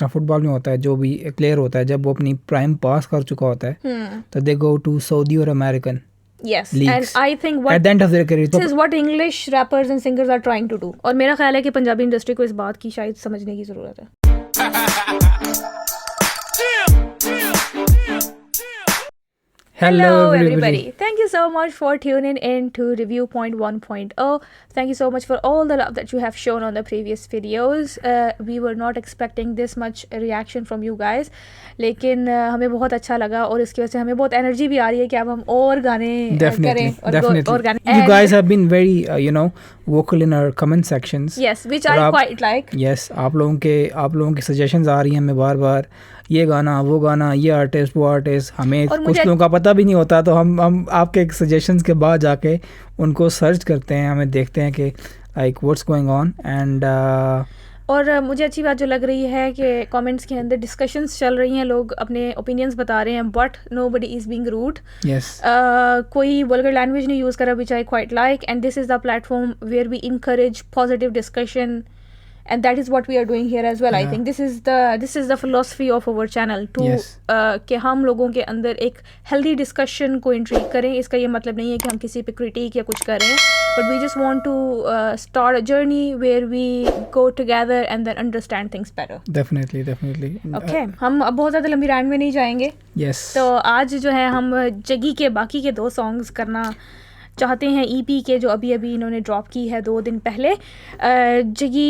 Football में होता है, जो भी प्लेयर होता है जब वो अपनी प्राइम पास कर चुका होता है तो दे गो टू सऊदी और American Yes, leagues and I think at the end of their career. this is what English rappers and singers are trying to do. और मेरा ख्याल है कि पंजाबी इंडस्ट्री को इस बात की शायद समझने की ज़रूरत है. Hello everybody. Thank you so much for tuning in to Review Point 1.0. Thank you so much for all the love that you have shown on the previous videos. We were not expecting this much reaction from you guys. लेकिन हमें बहुत अच्छा लगा और इसकी वजह से हमें बहुत एनर्जी भी आ रही है कि अब हम और गाने करें और गाने. You guys have been very vocal in our comment sections. Yes, which I quite like. Yes, आप लोगों के suggestions आ रही हैं हमें बार-बार, ये गाना वो गाना, ये आर्टिस्ट वो आर्टिस्ट, हमें कुछ लोगों का पता भी नहीं होता तो हम आपके सजेशंस के बाद जाके उनको सर्च करते हैं, हमें देखते हैं कि like what's going on and और मुझे अच्छी बात जो लग रही है कि कमेंट्स के अंदर डिस्कशंस चल रही हैं, लोग अपने ओपिनियंस बता रहे हैं but nobody is being rude. कोई वल्गर लैंग्वेज नहीं यूज़ करा which I quite like and this is the platform where we encourage positive discussion. And that is what we are doing here as well. I think this is the philosophy of our channel to कि हम लोगों के अंदर एक healthy discussion को intrigue करें. इसका ये मतलब नहीं है कि हम किसी पे critique या कुछ करें, but we just want to start a journey where we go together and then understand things better. Definitely. Okay, हम अब बहुत ज़्यादा लंबी रैंड में नहीं जाएंगे. Yes. तो आज जो है हम जगी के बाकी के 2 songs करना चाहते हैं EP के जो अभी इन्होंने ड्रॉप की है 2 दिन पहले. जगी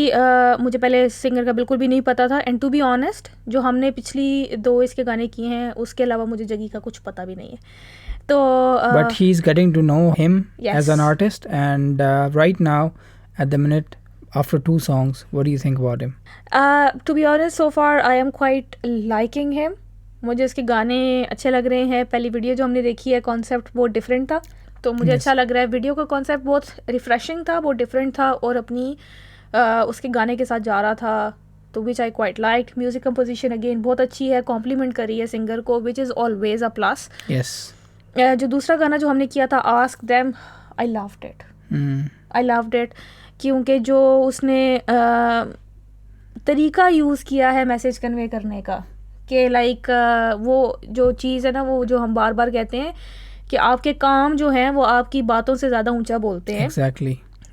मुझे पहले सिंगर का बिल्कुल भी नहीं पता था एंड टू बी ऑनेस्ट जो हमने पिछली 2 इसके गाने किए हैं उसके अलावा मुझे जगी का कुछ पता भी नहीं है. तो but he's getting to know him as an artist and right now at the minute after 2 songs what do you think about him? To be honest so far I am quite liking him. मुझे उसके गाने अच्छे लग रहे हैं. पहली video जो हमने देखी है कॉन्सेप्ट बहुत डिफरेंट था तो मुझे अच्छा लग रहा है. वीडियो का कॉन्सेप्ट बहुत रिफ्रेशिंग था, बहुत डिफरेंट था और अपनी उसके गाने के साथ जा रहा था तो which I quite like. Music composition again बहुत अच्छी है, कॉम्प्लीमेंट कर रही है सिंगर को which is always a plus. जो दूसरा गाना जो हमने किया था ask them, I loved it क्योंकि जो उसने तरीका यूज़ किया है मैसेज कन्वे करने का कि लाइक वो जो चीज़ है ना वो जो हम बार बार कहते हैं कि आपके काम जो हैं वो आपकी बातों से ज़्यादा ऊंचा बोलते हैं.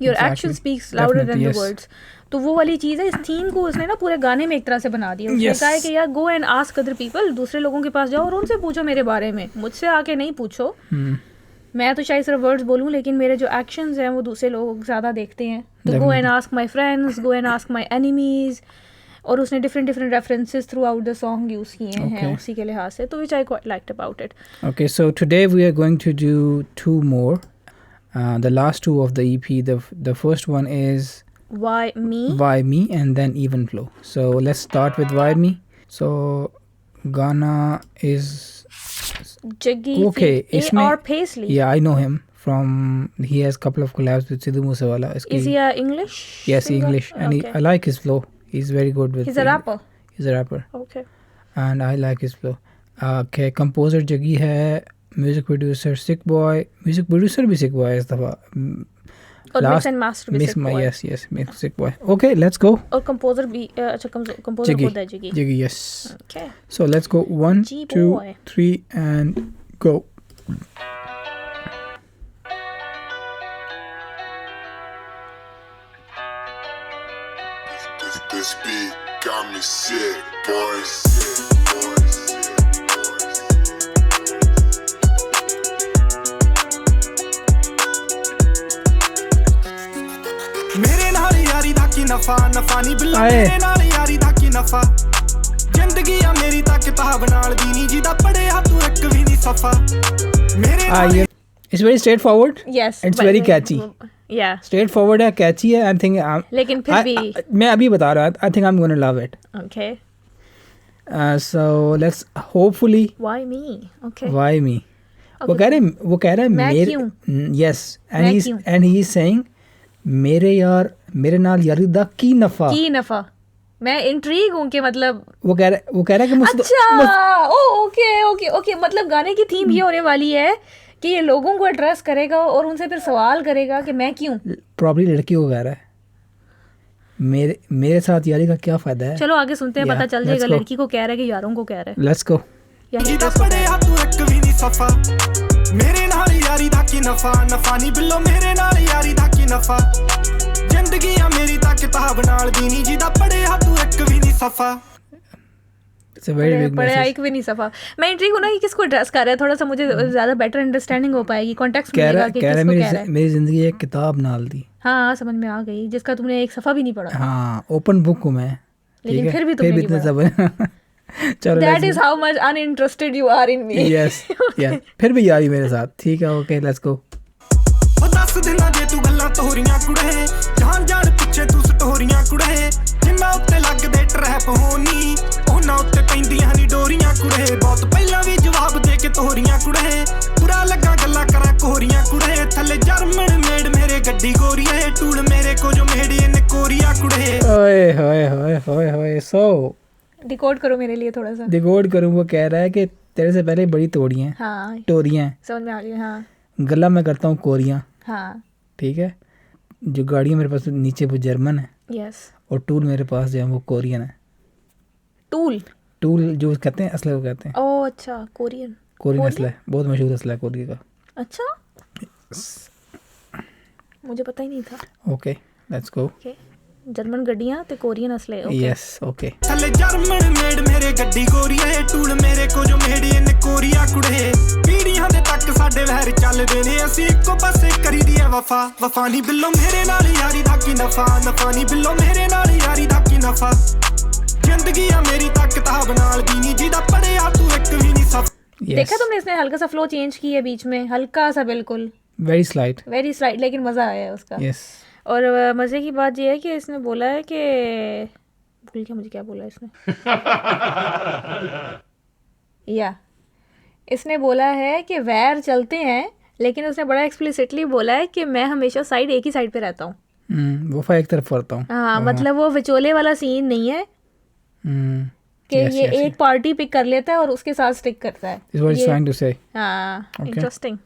Your action speaks louder than the words. तो वो वाली चीज़ है. इस थीम को उसने ना पूरे गाने में एक तरह से बना दिया. उसने कहा है कि यार गो एंड आस्क अदर पीपल, दूसरे लोगों के पास जाओ और उनसे पूछो मेरे बारे में, मुझसे आके नहीं पूछो. मैं तो शायद सिर्फ वर्ड्स बोलूँ लेकिन मेरे जो एक्शंस हैं वो दूसरे लोग ज़्यादा देखते हैं. तो go and ask my friends, go and ask my enemies. और उसने different references throughout the song use किए हैं उसी के लिहाज से तो which I quite liked about it. Okay, so today we are going to do 2 more. The last 2 of the EP. The first one is Why Me and then Even Flow. So let's start with Why Me. So Ghana is Jaggi A.R. Paisley. Yeah, I know him from he has a couple of collabs with Sidhu Moosewala. Is he a English? Yes, singer? English and okay. I like his flow. He's very good with. He's a rapper. He's a rapper. Okay. And I like his flow. Okay, composer Jaggi है, music producer Sick Boy, music producer भी Sick Boy है इस दफा. और mix and master भी Sick Boy. Yes, mix Sick Boy. Okay, let's go. और composer भी अच्छा composer खुद है Jaggi. Jaggi, yes. Okay. So let's go 1, 2, 3 and go. This beat got me sick, boys. मेरे नाल यारी दा की नफा नहीं बिल्ला मेरे नाल यारी दा की नफा जिंदगी आ मेरी ता किताब नाल दी नहीं जिदा पढ़िया तू एक भी नहीं सफा मेरे It's very straightforward. Yes. It's very catchy. Yeah. Straightforward है, catchy है. I'm thinking. लेकिन फिर भी मैं अभी बता रहा हूँ. I think I'm gonna love it. Okay. So let's hopefully. Why me? Okay. Why me? वो कह रहा है मेरे. Yes. And he is saying मेरे नाल यारी दा की नफा. मैं इंट्रीग हूँ कि मतलब वो कह रहा है कि मुझसे अच्छा ओके मतलब गाने की थीम ये होने वाली है कि ये लोगों को एड्रेस करेगा और उनसे फिर सवाल करेगा कि मैं क्यों. प्रॉब्ली लड़की को कह रहा है. मेरे साथ यारी का क्या फायदा है? चलो आगे सुनते हैं, पता चल जाएगा। लड़की को कह रहा है कि यारों को कह रहा है। Let's go. ਜਿਹਦਾ ਪੜਿਆ ਤੂੰ ਇੱਕ ਵੀ ਨਹੀਂ ਸਫਾ ਮੇਰੇ ਨਾਲ ਯਾਰੀ ਦਾ ਕੀ ਨਫਾ ਨਫਾ ਨਹੀਂ ਬਿੱਲੋ ਮੇਰੇ ਨਾਲ ਯਾਰੀ ਦਾ ਕੀ ਨਫਾ ਜ਼ਿੰਦਗੀ ਆ ਮੇਰੀ ਤਾਂ ਕਿਤਾਬ ਨਾਲ ਦੀ ਨਹੀਂ ਜਿਹਦਾ ਪੜਿਆ ਤੂੰ ਇੱਕ ਵੀ ਨਹੀਂ ਸਫਾ पढ़ाई एक भी नहीं सफा। मैं इंट्रीग हूं ना कि किसको एड्रेस कर रहा है, थोड़ा सा मुझे ज्यादा बेटर अंडरस्टैंडिंग हो पाएगी, कॉन्टेक्स्ट मिलेगा कि किसको कह रहा है। मेरी जिंदगी एक किताब नाल दी। हाँ समझ में आ गई, जिसका तुमने एक सफा भी नहीं पढ़ा। हाँ ओपन बुक हूँ मैं, लेकिन फिर भी तुमने नहीं पढ़ा। चलो that is how much uninterested you are in me. Yes yes, फिर भी यारी मेरे साथ। ठीक है ओके लेट्स गो। ਉਹ ਦੱਸ ਦਿਨਾ ਜੇ ਤੂੰ ਗੱਲਾਂ ਤੋਰੀਆਂ ਕੁੜੇ ਜਾਨ ਜਾਨ ਪਿੱਛੇ ਤੂੰ ਸਟੋਰੀਆਂ ਕੁੜੇ ਜਿੰਨਾ ਉੱਤੇ ਲੱਗਦੇ ਟਰੈਪ ਹੋਣੀ ਉਹਨਾਂ ਉੱਤੇ ਪੈਂਦੀਆਂ ਨਹੀਂ ਡੋਰੀਆਂ ਕੁੜੇ ਬਹੁਤ ਪਹਿਲਾਂ ਵੀ ਜਵਾਬ ਦੇ ਕੇ ਤੋਰੀਆਂ ਕੁੜੇ ਬੁਰਾ ਲੱਗਾ ਗੱਲਾਂ ਕਰਾਂ ਕੋਰੀਆਂ ਕੁੜੇ ਥੱਲੇ ਜਰਮਨ ਮੇਡ ਮੇਰੇ ਗੱਡੀ ਗੋਰੀਏ ਟੂਲ ਮੇਰੇ ਕੋ ਜੋ ਮੇੜੀ ਨੇ ਕੋਰੀਆ ਕੁੜੇ ओए होए होए होए होए। सो डिकोड करो मेरे लिए थोड़ा सा। डिकोड करूँ? वो कह रहा है कि तेरे से पहले बड़ी तोड़ियाँ हाँ टोरियाँ समझ में आ गई। हाँ गला मैं करता हूँ कोरियाँ। हाँ ठीक है, जो गाड़ियाँ मेरे पास नीचे वो जर्मन है यस, और टूल मेरे पास जो है वो कोरियन है। टूल टूल जो कहते हैं असला को कहते हैं। ओह अच्छा, कोरियन असला है, बहुत मशहूर असला है कोरिया का। अच्छा मुझे पता ही नहीं था। Okay let's go. जर्मन गड्डियां ते कोरियन असले। Yes okay. ਥੱਲੇ ਜਰਮਨ ਮੇਡ ਮੇਰੇ ਗੱਡੀ ਗੋਰੀਏ ਟੂਲ ਮੇਰੇ ਕੋ ਜੋ ਮੇੜੀ ਨੇ ਕੋਰੀਆ ਕੁੜੇ ਪੀੜੀਆਂ ਦੇ ਤੱਕ ਸਾਡੇ ਵਹਿਰ ਚੱਲਦੇ ਨੇ ਅਸੀਂ ਇੱਕੋ ਪਾਸੇ ਕਰੀਦੀ ਐ ਵਫਾ ਵਫਾ ਨਹੀਂ ਬਿੱਲੋ ਮੇਰੇ ਨਾਲ ਯਾਰੀ ਦਾ ਕੀ ਨਫਾ ਨਫਾ ਨਹੀਂ ਬਿੱਲੋ ਮੇਰੇ ਨਾਲ ਯਾਰੀ ਦਾ ਕੀ ਨਫਾ ਜ਼ਿੰਦਗੀ ਆ ਮੇਰੀ ਤਾਂ ਕਿਤਾਬ ਨਾਲ ਦੀ ਨਹੀਂ ਜਿਹਦਾ ਪੜਿਆ ਤੂੰ ਇੱਕ ਵੀ ਨਹੀਂ ਸਫ। देखा तुमने इसने हल्का सा फ्लो चेंज किया बीच में, हल्का सा, बिल्कुल वेरी स्लाइट लेकिन मज़ा आया उसका। यस। और मज़े की बात ये है कि इसने बोला है कि भूल गया मुझे क्या बोला इसने। या इसने बोला है कि वैर चलते हैं, लेकिन उसने बड़ा एक्सप्लिसिटली बोला है कि मैं हमेशा एक ही साइड पे रहता हूँ। वफा एक तरफ करता हूँ। हाँ मतलब वो विचोले वाला सीन नहीं है कि ये एक पार्टी पिक कर लेता है और उसके साथ स्टिक करता है। Is what he's trying to say. हाँ इंटरेस्टिंग।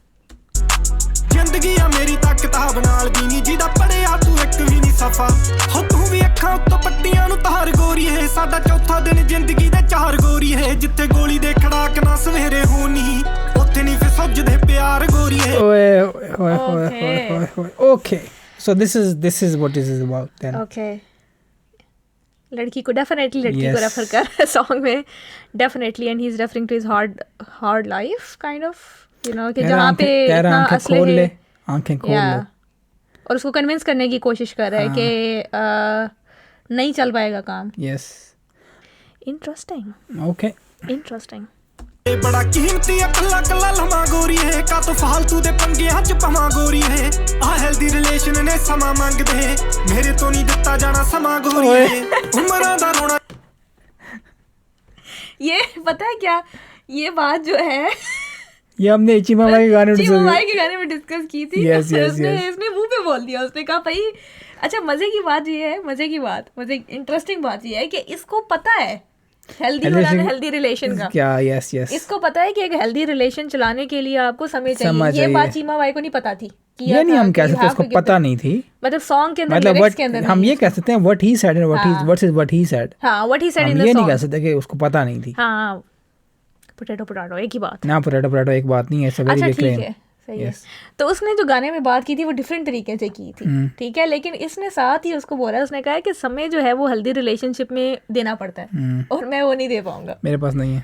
ਜ਼ਿੰਦਗੀ ਆ ਮੇਰੀ ਤਾਂ ਕਿਤਾਬ ਨਾਲ ਦੀ ਨਹੀਂ ਜਿਹਦਾ ਪੜਿਆ ਤੂੰ ਇੱਕ ਵੀ ਨਹੀਂ ਸਫਾ ਹੋ ਤੂੰ ਵੀ ਅੱਖਾਂ ਉੱਤੋਂ ਪੱਟੀਆਂ ਨੂੰ ਤਾਰ ਗੋਰੀਏ ਸਾਡਾ ਚੌਥਾ ਦਿਨ ਜ਼ਿੰਦਗੀ ਦੇ ਚਾਰ ਗੋਰੀਏ ਜਿੱਥੇ ਗੋਲੀ ਦੇ ਖੜਾਕ ਨਾ ਸਵੇਰੇ ਹੋਣੀ ਉੱਥੇ ਨਹੀਂ ਫਿਰ ਸੁੱਜਦੇ ਪਿਆਰ ਗੋਰੀਏ। Okay so this is what this is about then. Okay लड़की को डेफिनेटली को रेफर कर रहा है सॉन्ग में definitely, and he is referring to his hard life kind of, you know, कि जहाँ पे इतना असले है, आंखें खोल ले, और उसको कन्विंस करने की कोशिश कर रहा है कि नहीं चल पाएगा काम। Yes interesting. Okay interesting. बड़ा कीमती है कल्ला कल्ला लमा गोरी है का तो फालतू दे पंगे हज पवा गोरी है आ हेल्दी रिलेशन ने समा मंगदे मेरे तो नहीं दिता जाना समा गोरी है उमरां दा रोना। ये पता है क्या, ये बात जो है ये हमने चीमा भाई के गाने में डिस्कस की थी। इसने मुंह पे बोल दिया, उसने कहा भाई अच्छा मजे की बात इंटरेस्टिंग बात ये है कि इसको पता है हेल्दी रिलेशन का क्या। यस इसको पता है कि एक हेल्दी रिलेशन चलाने के लिए आपको समय चाहिए। ये बात चीमा भाई को नहीं पता थी। ये नहीं हम कह सकते उसको पता नहीं थी, मतलब सॉन्ग के अंदर, लिरिक्स के अंदर हम ये कह सकते हैं what he said and what he said. हां what he said in the song. ये नहीं कह सकते कि उसको पता नहीं थी। हां पोटैटो एक ही बात ना, पोटैटो एक बात नहीं है, सब वेरी क्लेम। सही है। तो उसने जो गाने में बात की थी वो डिफरेंट तरीके से की थी, ठीक है, लेकिन इसने साथ ही उसको बोला, उसने कहा है कि समय जो है वो हेल्दी रिलेशनशिप में देना पड़ता है और मैं वो नहीं दे पाऊंगा, मेरे पास नहीं है।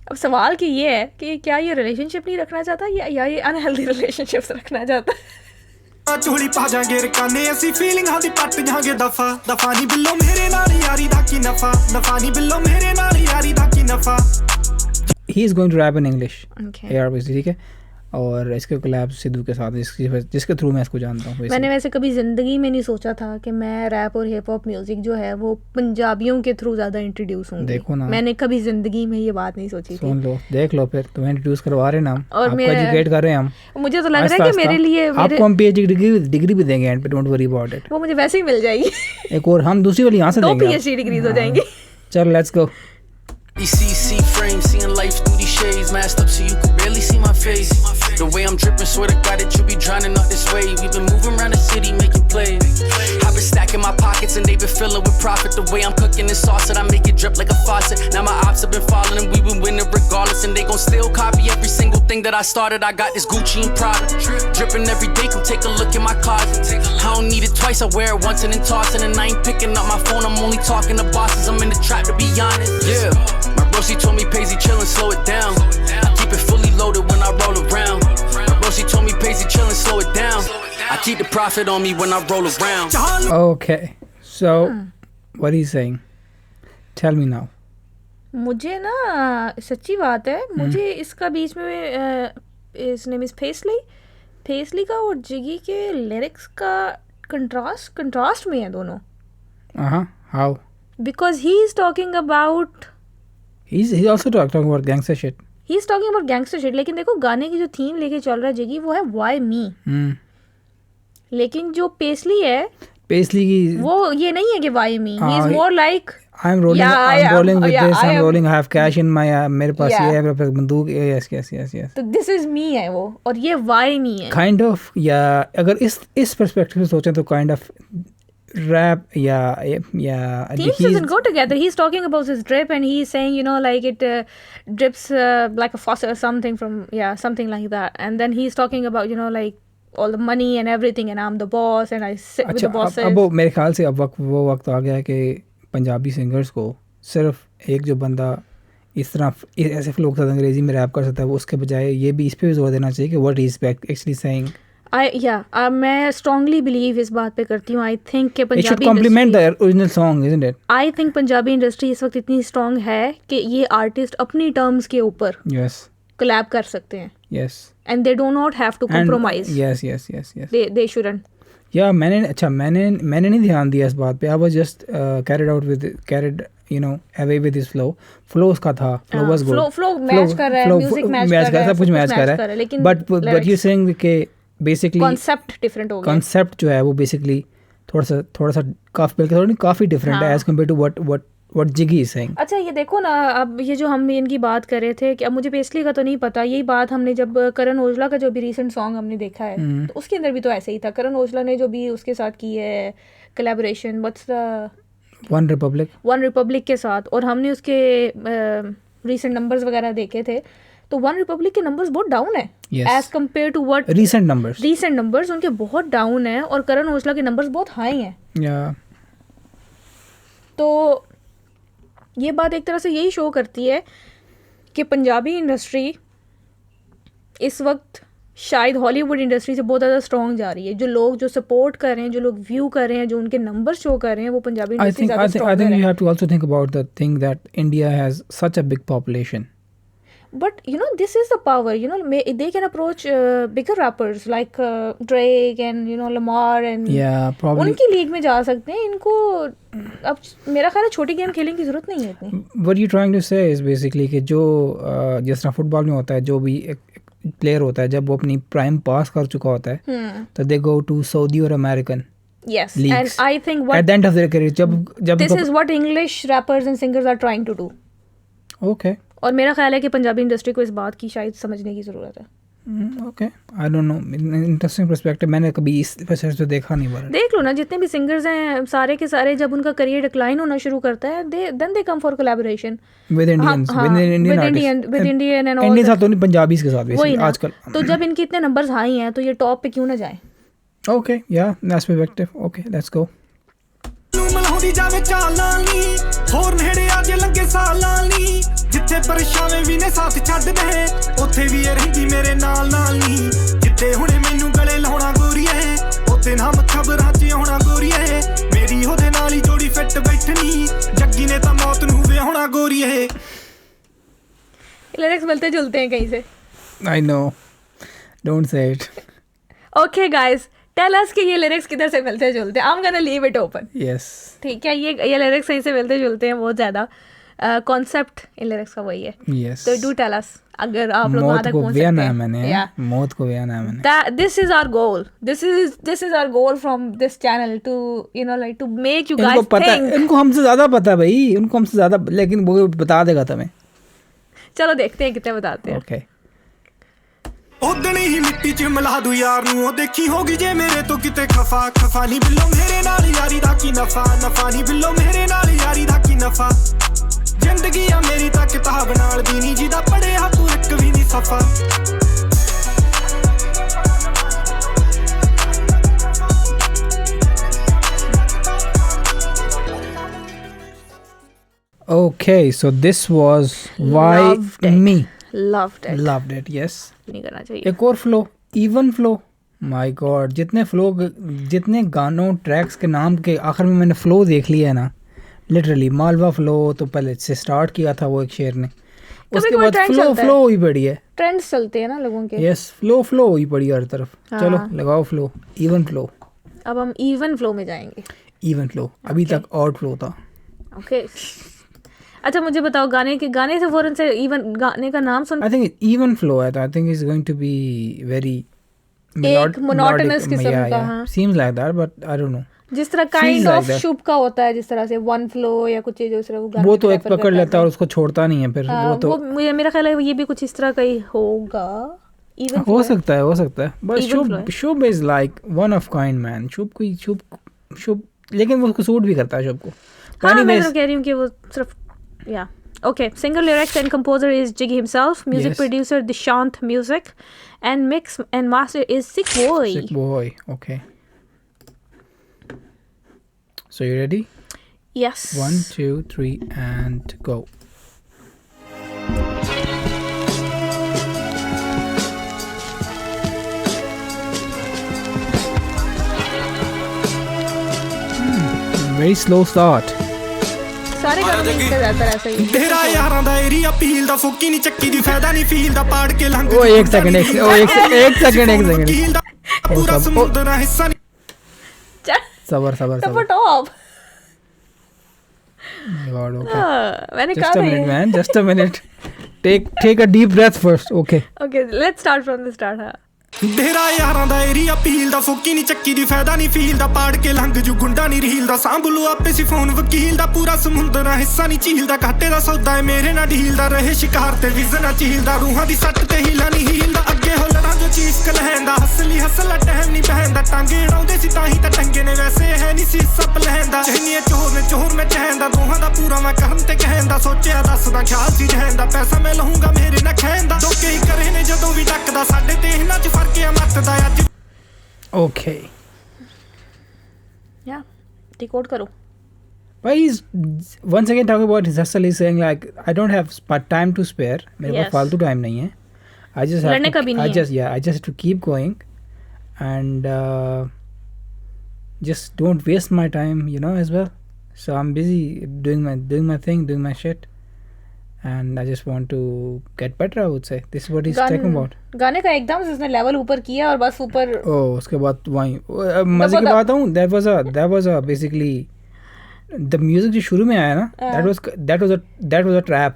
अब सवाल की ये है कि क्या ये रिलेशनशिप नहीं रखना चाहता या ये अनहेल्दी रिलेशनशिप्स रखना चाहता है। ਝੋਲੀ ਪਾ ਜਾਗੇ ਰਕਾਨੇ ਅਸੀਂ ਫੀਲਿੰਗਾਂ ਦੀ ਪੱਟ ਜਾਗੇ ਦਫਾ ਦਫਾ ਨਹੀਂ ਬਿੱਲੋ ਮੇਰੇ ਨਾਲ ਯਾਰੀ ਦਾ ਕੀ ਨਫਾ ਨਫਾ ਨਹੀਂ ਬਿੱਲੋ ਮੇਰੇ ਨਾਲ ਯਾਰੀ ਦਾ ਕੀ ਨਫਾ। He is going to rap in English. Okay. ठीक है, और इसके कोलैब सिद्धू के साथ जिसके थ्रू मैं इसको जानता हूँ। मैंने वैसे कभी ज़िंदगी में नहीं सोचा था कि मैं रैप और हिप हॉप म्यूज़िक जो है वो पंजाबियों के थ्रू ज़्यादा इंट्रोड्यूस हूँ। देखो ना, मैंने कभी ज़िंदगी में ये बात नहीं सोची थी। सुन लो, देख लो, फिर तुम्हें इंट्रोड्यूस करवा रहे हैं हम, और आपको एजुकेट कर रहे हैं हम। मुझे तो लग रहा है कि मेरे लिए आपको हम पीएचडी डिग्री भी देंगे एंड पे, डोंट वरी अबाउट इट। वो मुझे वैसे ही मिल जाएगी। एक और हम दूसरी वाली यहाँ से देंगे, 2 पीएचडी डिग्रीज हो जाएंगी। चल let's go. CC frame, seeing life through these shades, masked up so you can barely see my face. The way I'm dripping, swear to God that you be drowning out this way. We've been moving around the city making plays. I've been stacking my pockets and they been filling with profit. The way I'm cooking this sauce and I make it drip like a faucet. Now my ops have been following and we been winning regardless. And they gon' still copy every single thing that I started. I got this Gucci and Prada dripping every day. Come take a look in my closet. I don't need it twice, I wear it once and then toss it. And I ain't picking up my phone, I'm only talking to bosses. I'm in the trap to be honest. Yeah, my bro, she told me Paisy chillin', slow it down. I keep it fully loaded when I roll around. My bro, she told me Paisy chillin', slow it down. I keep the profit on me when I roll around. Okay, so what are you saying? Tell me now. मुझे ना सच्ची बात है, मुझे इसका बीच में इस name is फेसली का और जिगी के लिरिक्स का कंट्रास्ट में है दोनों. How? Because he is talking about he's also talking about gangster shit. He is talking about gangster shit. लेकिन देखो गाने की जो थीम लेके चल रहा है जिगी वो है why me. लेकिन जो पेस्ली की वो ये नहीं है कि why me. He is more like I'm rolling with this. I'm rolling. I have cash in my. मेरे पास ये है, मेरे पास बंदूक. Yes. तो this is me है वो और ये why me है. Kind of अगर इस perspective से सोचें तो kind of rap themes doesn't go together. He's talking about his drip and he's saying like it drips like a faucet or something something like that. And then he's talking about like all the money and everything and I'm the boss and I sit with the bosses. अब मेरे ख्याल से अब वो वक्त आ गया है कि पंजाबी सिंगर्स को सिर्फ एक जो बंदा इस तरह ऐसे फ्लो के साथ अंग्रेजी में रैप कर सकता है, वो उसके बजाय ये भी इस पे भी जोर देना चाहिए कि व्हाट इज एक्चुअली सेइंग. मैं स्ट्रांगली बिलीव इस बात पे करती हूँ. आई थिंक कि Punjabi should complement the original song, isn't it? I think Punjabi industry इस वक्त इतनी स्ट्रांग है कि ये आर्टिस्ट अपनी टर्म्स के ऊपर कोलैब कर सकते हैं. And they do not have to compromise. yes. they shouldn't. मैंने नहीं ध्यान दिया इस बात पे. I was just carried away with his flow उसका था. Flow was good. Flow match कर रहा है, म्यूजिक मैच कर रहा है, सब कुछ मैच कर रहा है. लेकिन but you saying कि बेसिकली कॉन्सेप्ट डिफरेंट हो गया. कॉन्सेप्ट जो है वो बेसिकली थोड़ा सा काफी डिफरेंट है as compare to what Jiggy is saying. अच्छा ये देखो ना, अब ये जो हम इनकी बात कर रहे थे कि अब मुझे पेस्ली का तो नहीं पता, यही बात हमने जब करण औजला का जो भी रिसेंट सॉन्ग हमने देखा है तो उसके अंदर भी तो ऐसे ही था. करण औजला ने जो भी उसके साथ की है collaboration what's the one Republic के साथ, और हमने उसके रिसेंट नंबर्स वगैरह देखे थे तो वन रिपब्लिक के नंबर्स बहुत डाउन है as compare to what recent numbers उनके बहुत डाउन है और करण औजला के नंबर्स बहुत हाई हैं. तो ये बात एक तरह से यही शो करती है कि पंजाबी इंडस्ट्री इस वक्त शायद हॉलीवुड इंडस्ट्री से बहुत ज़्यादा स्ट्रॉन्ग जा रही है. जो लोग जो सपोर्ट कर रहे हैं, जो लोग व्यू कर रहे हैं, जो उनके नंबर शो कर रहे हैं, वो पंजाबी इंडस्ट्री ज़्यादा स्ट्रॉन्ग है. I think you have to also think about the thing that India has such a big population. But this is the power. They can approach bigger rappers like Drake and Lamar and probably उनकी league में जा सकते हैं. इनको अब मेरा ख्याल है छोटी गेम खेलने की जरूरत नहीं है इतनी. What you trying to say is basically कि जो जिस तरह फुटबॉल में होता है, जो भी एक प्लेयर होता है जब वो अपनी प्राइम पास कर चुका होता है तो दे गो टू सऊदी और American. Yes, and I think at the end of their career जब this is what English rappers and singers are trying to do. Okay. और मेरा ख्याल है कि पंजाबी इंडस्ट्री को इस बात की शायद समझने की ज़रूरत है. Okay, I don't no, interesting perspective. मैंने कभी इस पर्सपेक्टिव से देखा नहीं. बार देख लो ना, जितने भी सिंगर्स हैं सारे के सारे जब उनका करियर डिक्लाइन होना शुरू करता है then they come for collaboration with Indians, with Indian and all. Indian साथ तो नहीं, पंजाबीज के साथ वैसे आजकल. तो जब इनके इतने नंबर्स हाई हैं तो ये टॉप पे क्यों ना जाए. ओके, या that's perspective. Okay, let's go. ਮਲਹੋਂਦੀ ਜਾਵੇ ਚਾਲਾਂ ਨੀ ਹੋਰ ਨੇੜੇ ਆ ਜੇ ਲੰਗੇ ਸਾਲਾਂ ਨੀ ਜਿੱਥੇ ਪਰਛਾਵੇਂ ਵੀ ਨੇ ਸਾਥ ਛੱਡ ਦੇ ਉੱਥੇ ਵੀ ਇਹ ਰਹਿੰਦੀ ਮੇਰੇ ਨਾਲ ਨੀ ਜਿੱਥੇ ਹੁਣੇ ਮੈਨੂੰ ਗਲੇ ਲਾਉਣਾ ਗੋਰੀਏ ਉੱਥੇ ਨਾਮ ਖਬਰਾਂ 'ਚ ਆਉਣਾ ਗੋਰੀਏ ਮੇਰੀ ਉਹਦੇ ਨਾਲ ਹੀ ਜੋੜੀ ਫਿੱਟ ਬੈਠਣੀ ਜੱਗੀ ਨੇ ਤਾਂ ਮੌਤ ਨੂੰ ਵਿਆਹੁਣਾ ਗੋਰੀਏ. लिरिक्स मिलते जुलते हैं कहीं से. I know, don't say it. Okay guys, tell us कि ये लिरिक्स किधर से मिलते जुलते हैं. I'm gonna leave it open. Yes. ठीक है, ये लिरिक्स कहीं से मिलते जुलते हैं बहुत ज़्यादा. कॉन्सेप्ट इन लिरिक्स का वही है. Yes. तो डू टेल अस अगर आप लोग वहाँ तक पहुँच सकते हैं. मौत को व्याना है मैंने. This is our goal. This is our goal from this channel to like to make you guys think. इनको हमसे ज़्यादा पता है भाई, उनको हमसे ज़्यादा, लेकिन वो बता देगा तुम्हें. चलो देखते हैं कितने बताते हैं. Okay. ਉਦਣ ਹੀ ਮਿੱਟੀ 'ਚ ਮਿਲਾ ਦੂ ਯਾਰ ਨੂੰ ਉਹ ਦੇਖੀ ਹੋਗੀ ਜੇ ਮੇਰੇ ਤੋਂ ਕਿਤੇ ਖਫਾ ਖਫਾ ਨਹੀਂ ਬਿੱਲੋ ਮੇਰੇ ਨਾਲ ਯਾਰੀ ਦਾ ਕੀ ਨਫਾ ਨਫਾ ਨਹੀਂ ਬਿੱਲੋ ਮੇਰੇ ਨਾਲ ਯਾਰੀ ਦਾ ਕੀ ਨਫਾ ਜ਼ਿੰਦਗੀ ਆ ਮੇਰੀ ਤਾਂ ਕਿਤਾਬ ਨਾਲ ਵੀ ਨਹੀਂ ਜਿਹਦਾ ਪੜਿਆ ਤੂੰ ਇੱਕ ਵੀ ਨਹੀਂ ਸਫਾ Okay, so this was Why Me. Loved it. Yes. नहीं करना चाहिए. एक और flow, even flow. My God, जितने गानों ट्रैक्स के नाम के आखिर में मैंने फ्लो देख लिया है ना, लिटरली मालवा फ्लो तो पहले से स्टार्ट किया था वो एक शेर ने, उसके बाद फ्लो ही पड़ी है. ट्रेंड्स चलते हैं ना लोगों के. यस, फ्लो ही पड़ी हर तरफ. चलो लगाओ फ्लो, इवन फ्लो. अब हम इवन फ्लो में जाएंगे. इवन फ्लो, अभी तक ऑड फ्लो था. ओके. अच्छा मुझे बताओ, गाने से फौरन से इवन गाने का नाम सुन. आई थिंक इवन फ्लो है, तो I think it's going to be very monotonous किस्म का. हां, seems like that, but I don't know. जिस तरह काइंड ऑफ शुभ का होता है, जिस तरह से वन फ्लो या कुछ चीज उस तरह वो तो एक पकड़ लेता है और उसको छोड़ता नहीं है फिर. वो तो मेरा ख्याल है ये भी कुछ इस तरह का ही होगा. इवन हो सकता है. But Shubh is like one of kind man. Shubh लेकिन वो उसको सूट भी करता है शुभ को. हाँ, मैं तो कह रही हूँ कि वो सिर्फ Yeah. Okay. Singer, lyrics and composer is Jiggy himself. Music producer Dishant Music, and mix and master is Sick Boy. Sick Boy. Okay. So you ready? Yes. 1, 2, 3, and go. Very slow start. सारे गाने में इसका ज्यादातर ऐसा ही. तेरा यारां दा area पील दा फुकी नहीं चक्की दी फायदा नहीं फील दा पाड़ के लंघ. ओ एक सेकंड. पूरा समुद्र हिस्सा नहीं. सबर. टॉप. गॉड. ओके. मैंने कहा था man, just a minute. Take a deep breath first. Okay, let's start from the start. तेरा यारां दा एरिया पील दा फुकी नहीं चक्की दी फायदा नहीं फील दा पाड़ के लंघ जू गुंडा नहीं रील दा सांभलू आपे सी फोन वकील दा पूरा समुंदर हिस्सा नहीं झील दा घाटे दा सौदा है मेरे ना ढील दा रहे शिकार ते विजन ना झील दा रूहां दी सट ते हीला नहीं हील दा अगे हो लड़ा जो चीज कलहंदा हसली हसला टहम नहीं बहंदा टांगे उड़ाउंदे सी ताही ता टंगे ने वैसे है नहीं सी सब लहंदा चहनिए चोर में चहंदा दोहां दा पूरा मैं कहम ते कहंदा सोचिया दसदा ख्याल सी जहंदा पैसा मैं लहूंगा मेरे ना खैंदा धोखे ही करे ने जदों भी डकदा साडे ते इन्हां च फर्क है मत दा अज. Okay. Yeah. Decode karo. Why he's once again talking about his hustle. He's saying like, I don't have time to spare. मेरे पास फालतू time नहीं है. I just have to, I just have to keep going, and just don't waste my time, as well. So I'm busy doing my thing, doing my shit, and I just want to get better. I would say this is what he's talking about. गाने का एकदम से उसने level ऊपर किया और बस ऊपर. उसके बाद वहीं मजे की बात हूँ. That was a basically the music जो शुरू में आया ना, that was a trap.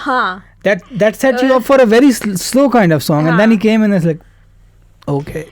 हाँ. That set you up for a very slow kind of song, and then he came and it's like, okay.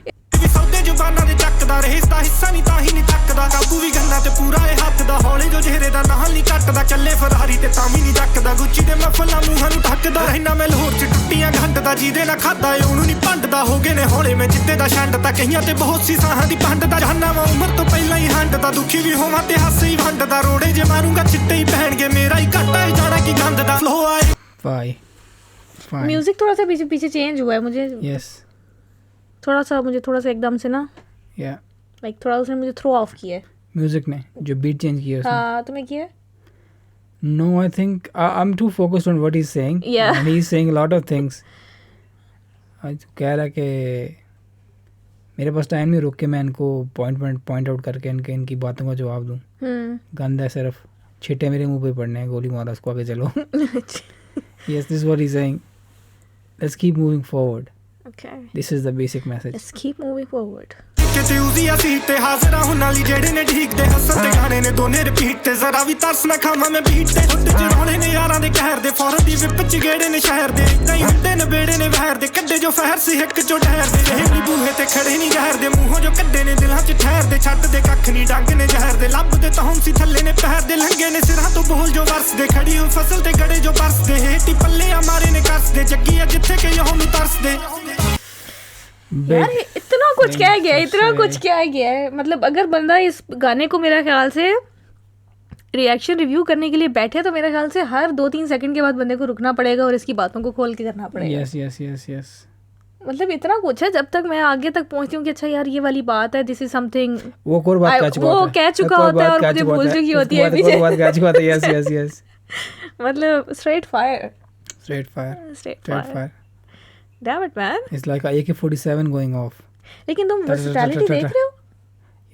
ਕਾਬੂ ਵੀ ਗੰਨਾ ਤੇ ਪੂਰਾ ਇਹ ਹੱਥ ਦਾ ਹੌਲੇ ਜੋ ਚਿਹਰੇ ਦਾ ਨਾਲ ਨਹੀਂ ਕੱਟਦਾ ਚੱਲੇ ਫਰਾਰੀ ਤੇ ਤਾਂ ਵੀ ਨਹੀਂ ਜੱਕਦਾ ਗੁੱਚੀ ਦੇ ਮਫਲਾਂ ਮੂੰਹਾਂ ਨੂੰ ਢੱਕਦਾ ਰਹਿਣਾ ਮੈਂ ਲਾਹੌਰ ਚ ਟੁੱਟੀਆਂ ਘੰਟਦਾ ਜਿਹਦੇ ਨਾਲ ਖਾਦਾ ਏ ਉਹਨੂੰ ਨਹੀਂ ਭੰਡਦਾ ਹੋ ਗਏ ਨੇ ਹੌਲੇ ਮੈਂ ਜਿੱਤੇ ਦਾ ਛੰਡ ਤਾਂ ਕਈਆਂ ਤੇ ਬਹੁਤ ਸੀ ਸਾਹਾਂ ਦੀ ਭੰਡਦਾ ਜਾਨਾ ਵਾ ਉਮਰ ਤੋਂ ਪਹਿਲਾਂ ਹੀ ਹੰਡਦਾ ਦੁਖੀ ਵੀ ਹੋਵਾਂ ਤੇ ਹਾਸੇ ਹੀ ਵੰਡਦਾ ਰੋੜੇ ਜੇ ਮਾਰੂੰਗਾ ਚਿੱਟੇ ਹੀ ਪਹਿਣਗੇ ਮੇਰਾ ਹੀ ਘਾਟਾ ਹੈ ਜਾਣਾ ਕੀ ਗੰਦ ਦਾ ਫਲੋ ਆਏ. Fine. म्यूजिक थोड़ा सा पीछे चेंज हुआ है मुझे. Yes. थोड़ा सा एकदम से ना. Yeah. लाइक थोड़ा उसने मुझे थ्रो ऑफ किया है. म्यूजिक ने जो बीट चेंज किया उसने. हाँ, तुम्हें किया? No, I think I'm too focused on what he's saying. Yeah. And he's saying a lot of things. कह रहा कि मेरे पास टाइम नहीं, रुक के मैं इनको पॉइंट आउट करके इनकी बातों का जवाब दूँ. गंदा है, सिर्फ छिट्टे मेरे मुंह पे पड़ने हैं, गोली मारा उसको आगे चलो. Yes, this is what he's saying. Let's keep moving forward. Okay. This is the basic message. Let's keep moving forward. ਕਿਤੇ ਉਦੀ ਅਸੀਂ ਤੇ ਹਾਜ਼ਰ ਹੁਣ ਵਾਲੀ ਜਿਹੜੇ ਨੇ ਠੀਕ ਤੇ ਹੱਸਣ ਤੇ ਗਾਣੇ ਨੇ ਦੋਨੇ ਰਿਪੀਟ ਤੇ ਜ਼ਰਾ ਵੀ ਤਰਸ ਨਾ ਖਾਵਾਂ ਮੈਂ ਬੀਟ ਤੇ ਉੱਡ ਚ ਰੋਣੇ ਨੇ ਯਾਰਾਂ ਦੇ ਕਹਿਰ ਦੇ ਫੌਰਨ ਦੀ ਵਿਪ ਚ ਗੇੜੇ ਨੇ ਸ਼ਹਿਰ ਦੇ ਕਈ ਹੁੰਦੇ ਨੇ ਬੇੜੇ ਨੇ ਵਹਿਰ ਦੇ ਕੱਢੇ ਜੋ ਫਹਿਰ ਸੀ ਇੱਕ ਚੋ ਠਹਿਰ ਦੇ ਇਹ ਨਹੀਂ ਬੂਹੇ ਤੇ ਖੜੇ ਨਹੀਂ ਗਹਿਰ ਦੇ ਮੂੰਹੋਂ ਜੋ ਕੱਢੇ ਨੇ ਦਿਲਾਂ ਚ ਠਹਿਰ ਦੇ ਛੱਡ ਦੇ ਕੱਖ ਨਹੀਂ ਡੰਗ ਨੇ ਜ਼ਹਿਰ ਦੇ ਲੱਭਦੇ ਤਾਂ ਹੁਣ ਸੀ ਥੱਲੇ ਨੇ ਪਹਿਰ ਦੇ ਲੰਗੇ ਨੇ ਸਿਰਾਂ ਤੋਂ ਬੋਲ ਜੋ ਵਰਸਦੇ ਖੜੀ ਹੋ ਫਸਲ ਤੇ ਗੜੇ ਜੋ ਬਰਸਦੇ ਹੇਟੀ ਪੱਲੇ ਆ ਮਾਰੇ ਨੇ ਕੱਸਦੇ ਜੱਗੀ ਆ ਜਿੱਥੇ ਕਿ ਉਹ ਨੂੰ ਤਰਸਦੇ. यार इतना कुछ क्या गया है, इतना कुछ क्या गया है। मतलब अगर बंदा इस गाने को मेरा ख्याल से रिएक्शन रिव्यू करने के लिए बैठे तो मेरे ख्याल से हर 2-3 सेकंड के बाद बंदे को रुकना पड़ेगा और इसकी बातों को खोल के करना पड़ेगा। Yes yes yes yes. मतलब इतना कुछ है, जब तक मैं आगे तक पहुंचती हूँ कि अच्छा यार ये वाली बात है, दिस इज समथिंग, वो कोर बात वो कह चुका होता है और मुझे भूल चुकी होती है पीछे। बात कह चुका होता है। Yes yes yes. मतलब straight fire damn it man, it's like AK-47 going off. लेकिन तुम वर्सेटैलिटी देख रहे हो?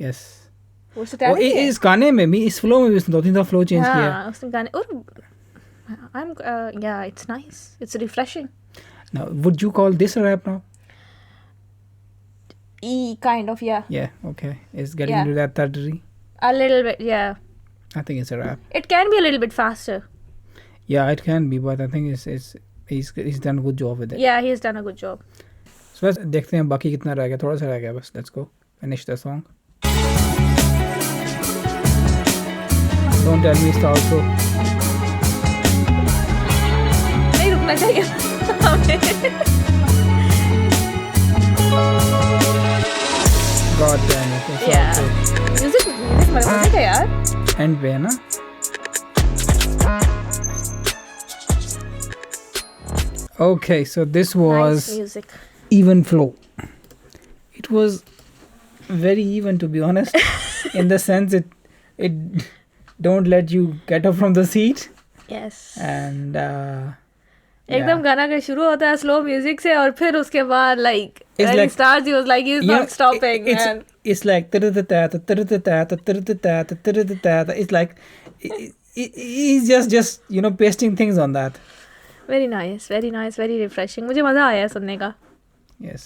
यस, वर्सेटैलिटी इस गाने में भी, इस फ्लो में भी उसने 2-3 दफा फ्लो चेंज किया। हां उस गाने, और आई एम या it's nice, it's refreshing. Now, would you call this a rap now? Kind of, yeah. Yeah, okay. It's getting into that territory. A little bit, yeah. I think it's a rap. It can be a little bit faster. Yeah, it can be, but I think he's done a good job with it. Yeah, he's done a good job. So let's देखते हैं बाकी कितना रह गया, थोड़ा सा रह गया बस. Let's go finish the song. Don't tell me it's the outro. नहीं रुकना चाहिए. God damn it. Yeah. Music मजा का यार. End पे है ना? Okay, so this was nice music. Even flow. It was very even, to be honest, in the sense it don't let you get up from the seat. Yes. And एकदम गाना का शुरू होता है स्लो म्यूजिक से और फिर उसके बाद like when he starts he was like he's not stopping. It's like it's like he's just you know pasting things on that. Very nice, very refreshing. मुझे मजा आया सुनने का. Yes.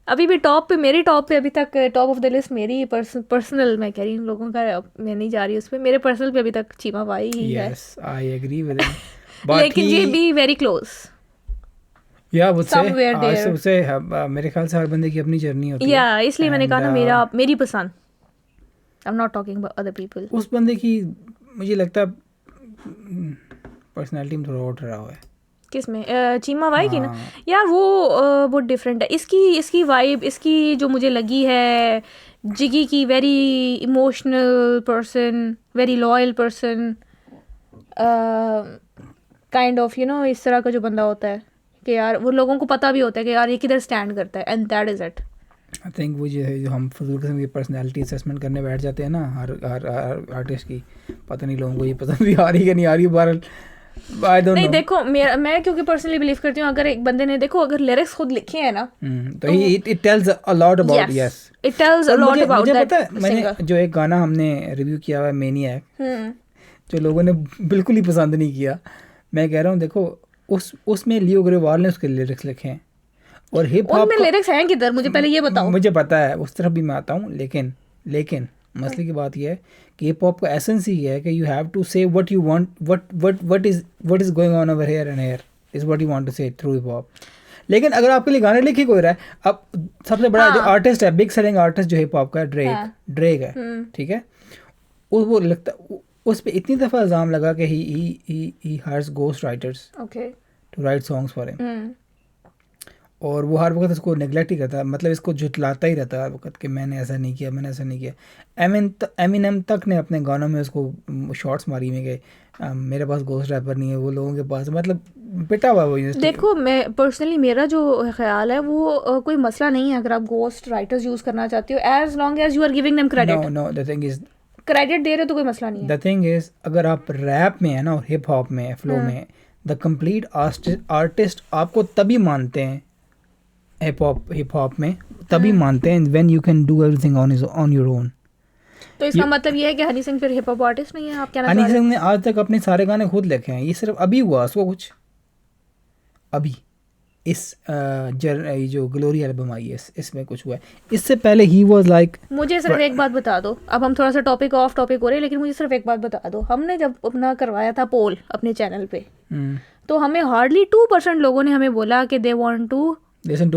अभी भी मेरी टॉप पे अभी तक टॉप ऑफ द लिस्ट मेरी पर्सनल, मैं कह रही हूँ लोगों का, मैं नहीं जा रही उस पे, मेरे पर्सनल पे अभी तक चीमा भाई ही है. Yes, I agree with him. लेकिन ये भी वेरी क्लोज. या उससे मेरे ख्याल से हर बंदे की अपनी जर्नी होती है. या इसलिए मैंने कहा ना मेरी पसंद. I am not talking about other people. उस बंदे की मुझे लगता है पर्सनालिटी में थोड़ा और रहा है. किसमें? चीमा भाई की ना यार, वो बहुत डिफरेंट है. इसकी वाइब, इसकी जो मुझे लगी है जिगी की, very emotional person, very loyal person, kind of you no इस तरह का जो बंदा होता है कि यार वो लोगों को पता भी होता है कि यार ये किधर स्टैंड करता है, and that is it. I think वो जो हम फजूल किस्म की पर्सनालिटी असेसमेंट करने बैठ जाते हैं ना हर आर्टिस्ट की, पता नहीं लोगों को ये पसंद भी आ रही है नहीं आ रही. बहरहाल नहीं, देखो मैं क्योंकि पर्सनली बिलीव करती हूँ अगर एक बंदे ने अगर लिरिक्स खुद लिखे हैं ना तो it tells a lot about. Yes, it tells a lot about that. पता है मैंने जो एक गाना हमने रिव्यू किया हुआ है मैनिएक, जो लोगों ने बिल्कुल ही पसंद नहीं किया, मैं कह रहा हूँ देखो उसमें लियो ग्रेवाल ने उसके लिरिक्स लिखे हैं और हिप हॉप में लिरिक्स हैं किधर, मुझे पहले ये बताओ. मुझे पता है, उस तरफ भी मैं आता हूँ, लेकिन मसले की बात यह है कि हिप हॉप का एसेंस ही है कि you have to say what you want, what is going on over here and here is what you want to say through hip hop. लेकिन अगर आपके लिए गाने लिखे कोई रहा है, अब सबसे बड़ा जो आर्टिस्ट है, बिग सेलिंग आर्टिस्ट जो हिप हॉप का ड्रेक है, ठीक है, वो लगता उस पे इतनी दफ़ा इल्ज़ाम लगा कि he hires ghost writers to write songs for him, और वो हर वक्त इसको नेगलेक्ट ही करता, मतलब इसको झुटलाता ही रहता है हर वक्त कि मैंने ऐसा नहीं किया. एमिनेम तक ने अपने गानों में उसको शॉर्ट्स मारी में कि मेरे पास गोस्ट रैपर नहीं है, वो लोगों के पास, मतलब पिटा हुआ वो. देखो मैं पर्सनली, मेरा जो ख्याल है वो कोई मसला नहीं है अगर आप गोस्ट राइटर्स यूज़ करना चाहते हो, as long as you are giving them credit. No the thing is credit दे रहे हो तो कोई मसला नहीं है. द थिंग इज अगर आप रैप में है ना और हिप हॉप में फ्लो में, द कंप्लीट आर्टिस्ट आपको तभी मानते हैं, हिप हॉप में तभी मानते हैं when you can do everything on your own. तो इसका मतलब ये है कि हनी सिंह फिर हिप हॉप आर्टिस्ट नहीं है? आप क्या हनी सिंह ने आज तक अपने सारे गाने खुद लिखे हैं, ये सिर्फ अभी हुआ उसको कुछ, अभी इस जो ग्लोरी एल्बम आई है इसमें कुछ हुआ है. इससे पहले ही वाज लाइक. मुझे सिर्फ एक बात बता दो, अब हम थोड़ा सा टॉपिक ऑफ टॉपिक हो रहे हैं, लेकिन मुझे सिर्फ एक बात बता दो, हमने जब अपना करवाया था पोल अपने चैनल पे, तो हमें हार्डली 2% लोगों ने हमें बोला कि they want to listen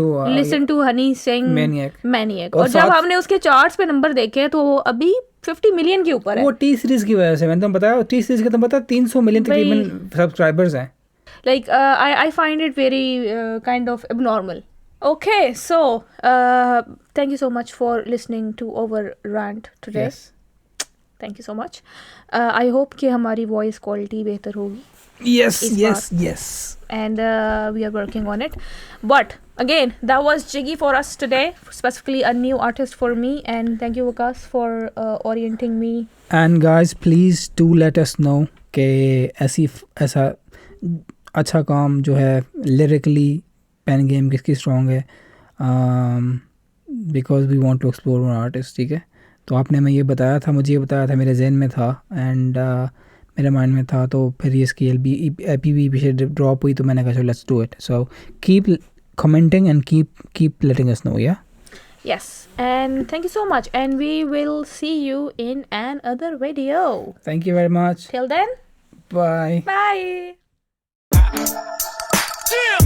to Honey Singh maniac, और जब हमने उसके चार्ट्स पे नंबर देखे तो वो अभी 50 मिलियन के ऊपर है. वो टी सीरीज की वजह से, मैंने तुम बताया टी सीरीज के, तुम पता 300 मिलियन तकरीबन सब्सक्राइबर्स हैं. Like I find it very kind of abnormal Okay, so thank you so much for listening to our rant today. Yes. Thank you so much. I hope कि हमारी voice quality बेहतर होगी. Yes, इस yes, bar. yes. And we are working on it. But again, that was Jiggy for us today, specifically a new artist for me. And thank you, Vikas, for orienting me. And guys, please do let us know कि ऐसा अच्छा काम जो है lyrically pen game किसकी strong है, because we want to explore one artist. ठीक है, तो आपने मैं ये बताया था, मुझे ये बताया था, मेरे जहन में था एंड मेरे माइंड में था, तो फिर ये इसकी EP भी पीछे ड्रॉप हुई, तो मैंने कहा let's do it. So keep commenting and keep letting us know. या Yes, and thank you so much, and we will see you in another video. Thank you very much. Till then, Bye. bye. Yeah.